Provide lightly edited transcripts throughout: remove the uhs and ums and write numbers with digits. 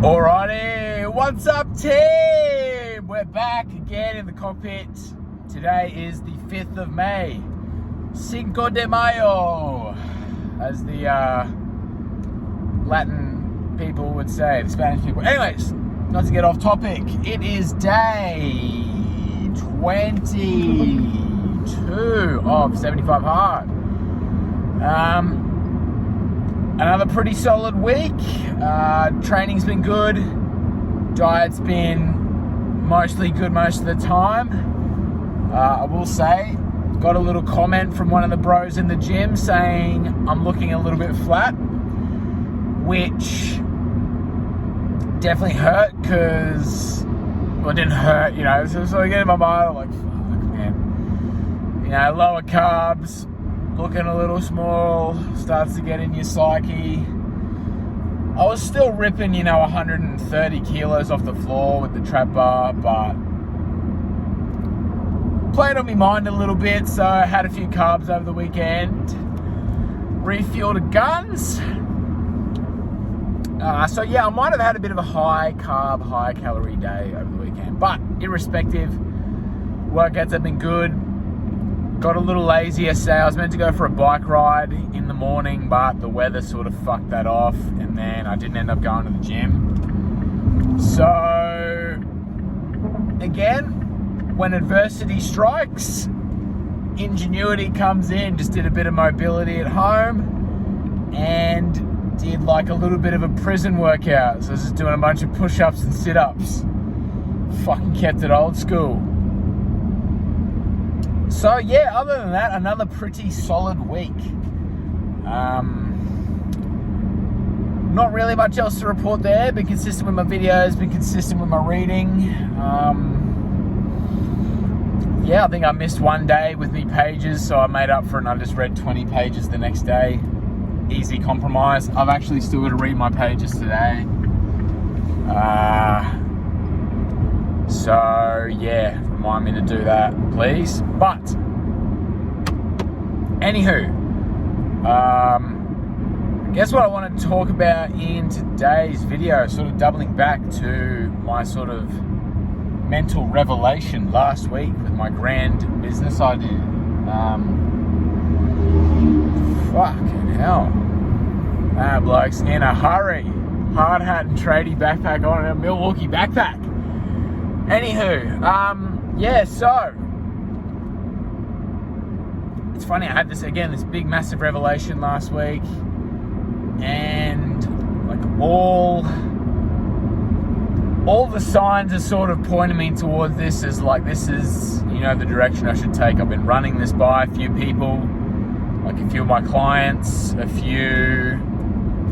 Alrighty, what's up team? We're back again in the cockpit. Today is the 5th of May, Cinco de Mayo, as the Latin people would say, the Spanish people. Anyways, not to get off topic, it is day 22 of 75 hard. Another pretty solid week. Training's been good. Diet's been mostly good most of the time. I will say, got a little comment from one of the bros in the gym saying I'm looking a little bit flat, which definitely hurt because, well, it didn't hurt, you know. So I get in my mind, I'm like, fuck, man. You know, lower carbs, looking a little small, starts to get in your psyche. I was still ripping, 130 kilos off the floor with the trap bar, but played on my mind a little bit, so I had a few carbs over the weekend. Refueled the guns. So yeah, I might have had a bit of a high carb, high calorie day over the weekend, but irrespective, workouts have been good. Got a little lazy yesterday. I was meant to go for a bike ride in the morning, but the weather sort of fucked that off, and then I didn't end up going to the gym. So, again, when adversity strikes, ingenuity comes in. Just did a bit of mobility at home, and did like a little bit of a prison workout. So I was just doing a bunch of push-ups and sit-ups. Fucking kept it old school. So yeah, other than that, another pretty solid week. Not really much else to report there. Been consistent with my videos, been consistent with my reading. Yeah, I think I missed one day with me pages, so I made up for it and I just read 20 pages the next day. Easy compromise. I've actually still got to read my pages today. So yeah, remind me to do that, please. But anywho, guess what I want to talk about in today's video, sort of doubling back to my sort of mental revelation last week with my grand business idea. Fucking hell. Blokes in a hurry. Hard hat and tradie backpack on, a Milwaukee backpack. Anywho, yeah, so it's funny, I had this big massive revelation last week, and like all the signs are sort of pointing me towards this as like, this is, the direction I should take. I've been running this by a few people, like a few of my clients, a few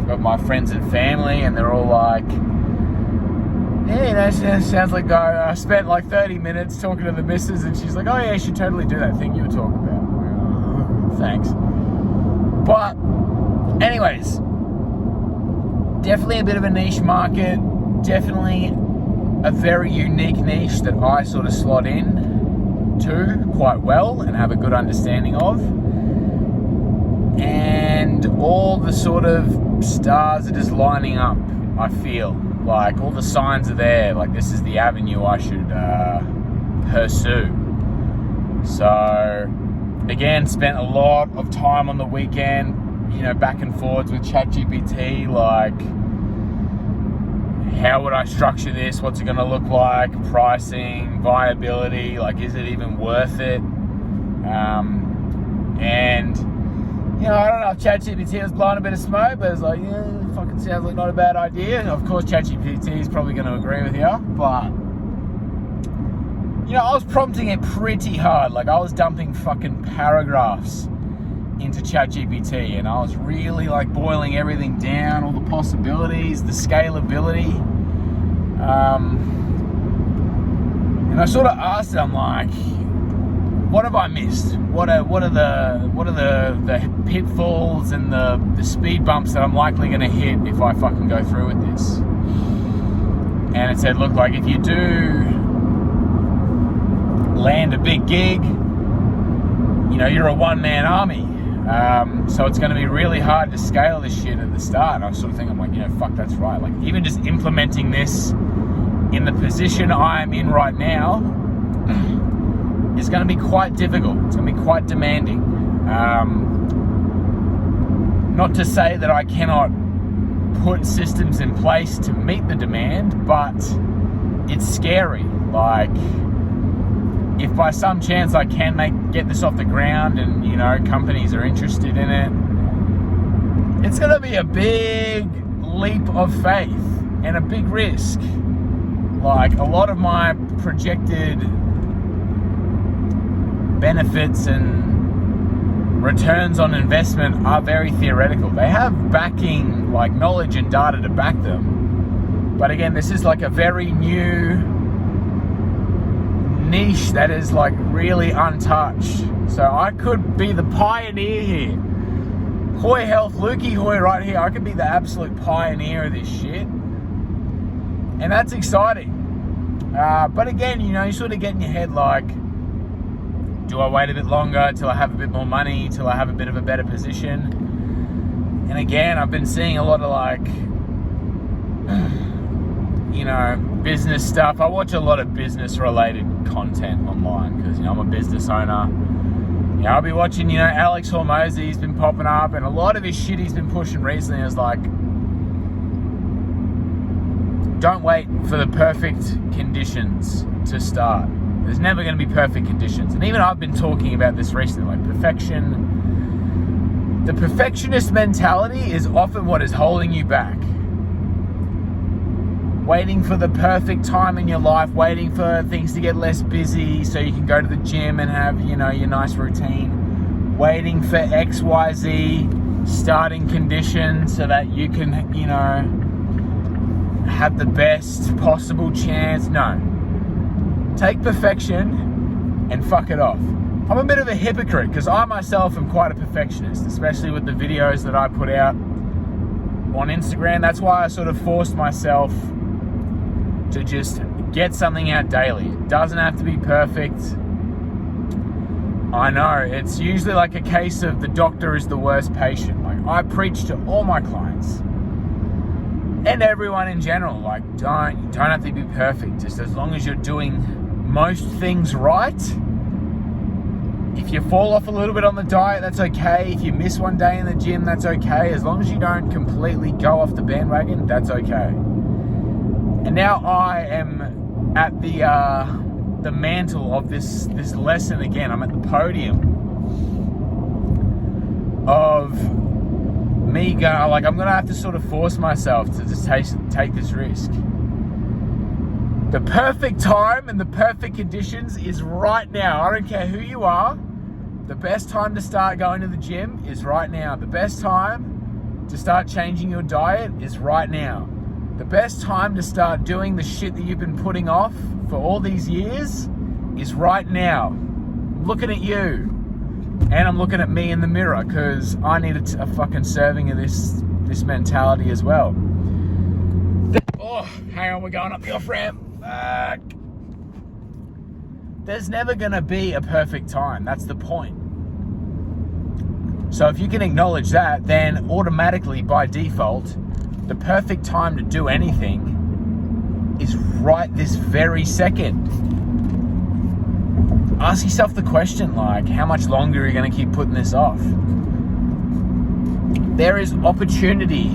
of my friends and family, and they're all like, yeah, sounds like I spent like 30 minutes talking to the missus, and she's like, oh yeah, you should totally do that thing you were talking about. Thanks. But anyways, definitely a bit of a niche market, definitely a very unique niche that I sort of slot in to quite well and have a good understanding of. And all the sort of stars are just lining up, I feel. Like, all the signs are there, like this is the avenue I should pursue. So, again, spent a lot of time on the weekend, back and forwards with ChatGPT, like, how would I structure this? What's it going to look like? Pricing, viability, like, is it even worth it? And, I don't know if ChatGPT was blowing a bit of smoke, but it's like, yeah, it fucking sounds like not a bad idea. Of course, ChatGPT is probably going to agree with you, but, I was prompting it pretty hard. Like, I was dumping fucking paragraphs into ChatGPT, and I was really, like, boiling everything down, all the possibilities, the scalability. And I sort of asked it, I'm like, what have I missed? What are the pitfalls and the speed bumps that I'm likely going to hit if I fucking go through with this? And it said, look, like, if you do land a big gig, you're a one-man army. So it's going to be really hard to scale this shit at the start. And I sort of think, I'm like, fuck, that's right. Like, even just implementing this in the position I'm in right now is going to be quite difficult. It's going to be quite demanding. Not to say that I cannot put systems in place to meet the demand, but it's scary. Like, if by some chance I can get this off the ground and, companies are interested in it, it's going to be a big leap of faith and a big risk. Like, a lot of my projected benefits and returns on investment are very theoretical. They have backing, like knowledge and data to back them. But again, this is like a very new niche that is like really untouched. So I could be the pioneer here. Hoy Health, Lukey Hoy right here. I could be the absolute pioneer of this shit. And that's exciting. But again, you sort of get in your head like, do I wait a bit longer till I have a bit more money, till I have a bit of a better position? And again, I've been seeing a lot of like, business stuff. I watch a lot of business related content online because, I'm a business owner. I'll be watching, Alex Hormozy, he's been popping up, and a lot of his shit he's been pushing recently is like, don't wait for the perfect conditions to start. There's never going to be perfect conditions. And even I've been talking about this recently, like perfection. The perfectionist mentality is often what is holding you back. Waiting for the perfect time in your life, waiting for things to get less busy so you can go to the gym and have, your nice routine. Waiting for XYZ starting conditions so that you can, have the best possible chance. No. Take perfection and fuck it off. I'm a bit of a hypocrite because I myself am quite a perfectionist, especially with the videos that I put out on Instagram. That's why I sort of forced myself to just get something out daily. It doesn't have to be perfect. I know, it's usually like a case of the doctor is the worst patient. Like, I preach to all my clients and everyone in general, like, you don't have to be perfect. Just as long as you're doing most things right. If you fall off a little bit on the diet, that's okay. If you miss one day in the gym, that's okay. As long as you don't completely go off the bandwagon, that's okay. And now I am at the mantle of this lesson again. I'm at the podium of me going, like, I'm going to have to sort of force myself to just take this risk. The perfect time and the perfect conditions is right now. I don't care who you are. The best time to start going to the gym is right now. The best time to start changing your diet is right now. The best time to start doing the shit that you've been putting off for all these years is right now. I'm looking at you. And I'm looking at me in the mirror because I need a fucking serving of this mentality as well. Oh, hang on, we're going up the off-ramp. Fuck. There's never going to be a perfect time. That's the point. So if you can acknowledge that, then automatically, by default, the perfect time to do anything is right this very second. Ask yourself the question, like, how much longer are you going to keep putting this off? There is opportunity.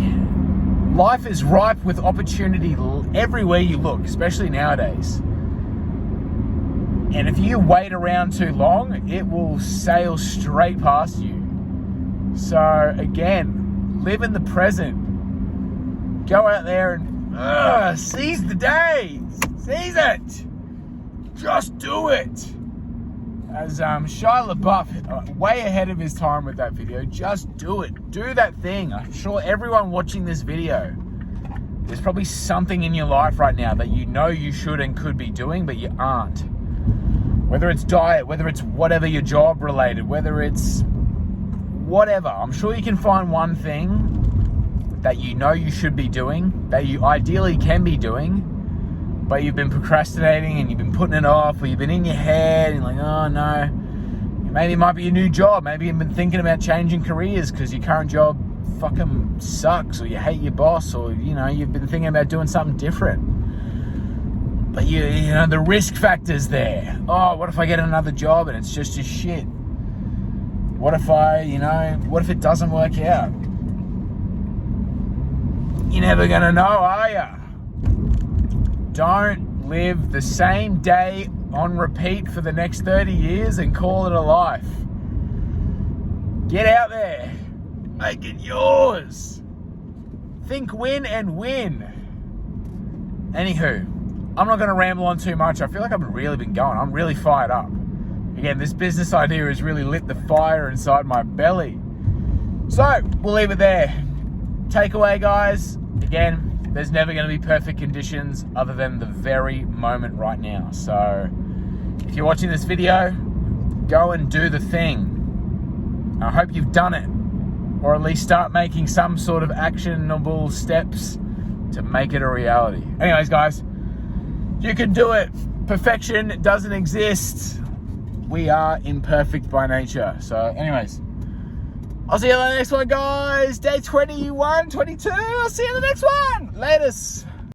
Life is ripe with opportunity everywhere you look, especially nowadays. And if you wait around too long, it will sail straight past you. So again, live in the present. Go out there and seize the day. Seize it. Just do it. As Shia LaBeouf, way ahead of his time with that video, just do it. Do that thing. I'm sure everyone watching this video, there's probably something in your life right now that you know you should and could be doing, but you aren't. Whether it's diet, whether it's whatever your job related, whether it's whatever. I'm sure you can find one thing that you know you should be doing, that you ideally can be doing, but you've been procrastinating and you've been putting it off, or you've been in your head and like, oh no, Maybe it might be a new job. Maybe you've been thinking about changing careers because your current job fucking sucks, or you hate your boss, or you've been thinking about doing something different. But you know the risk factor's there. Oh, what if I get another job and it's just as shit? What if what if it doesn't work out? You're never gonna know, are ya? Don't live the same day on repeat for the next 30 years and call it a life. Get out there. Make it yours. Think win and win. Anywho, I'm not going to ramble on too much. I feel like I've really been going. I'm really fired up. Again, this business idea has really lit the fire inside my belly. So, we'll leave it there. Takeaway, guys. Again, there's never going to be perfect conditions other than the very moment right now. So, if you're watching this video, go and do the thing. I hope you've done it. Or at least start making some sort of actionable steps to make it a reality. Anyways, guys, you can do it. Perfection doesn't exist. We are imperfect by nature. So anyways, I'll see you on the next one, guys. Day 21, 22. I'll see you in the next one. Latest.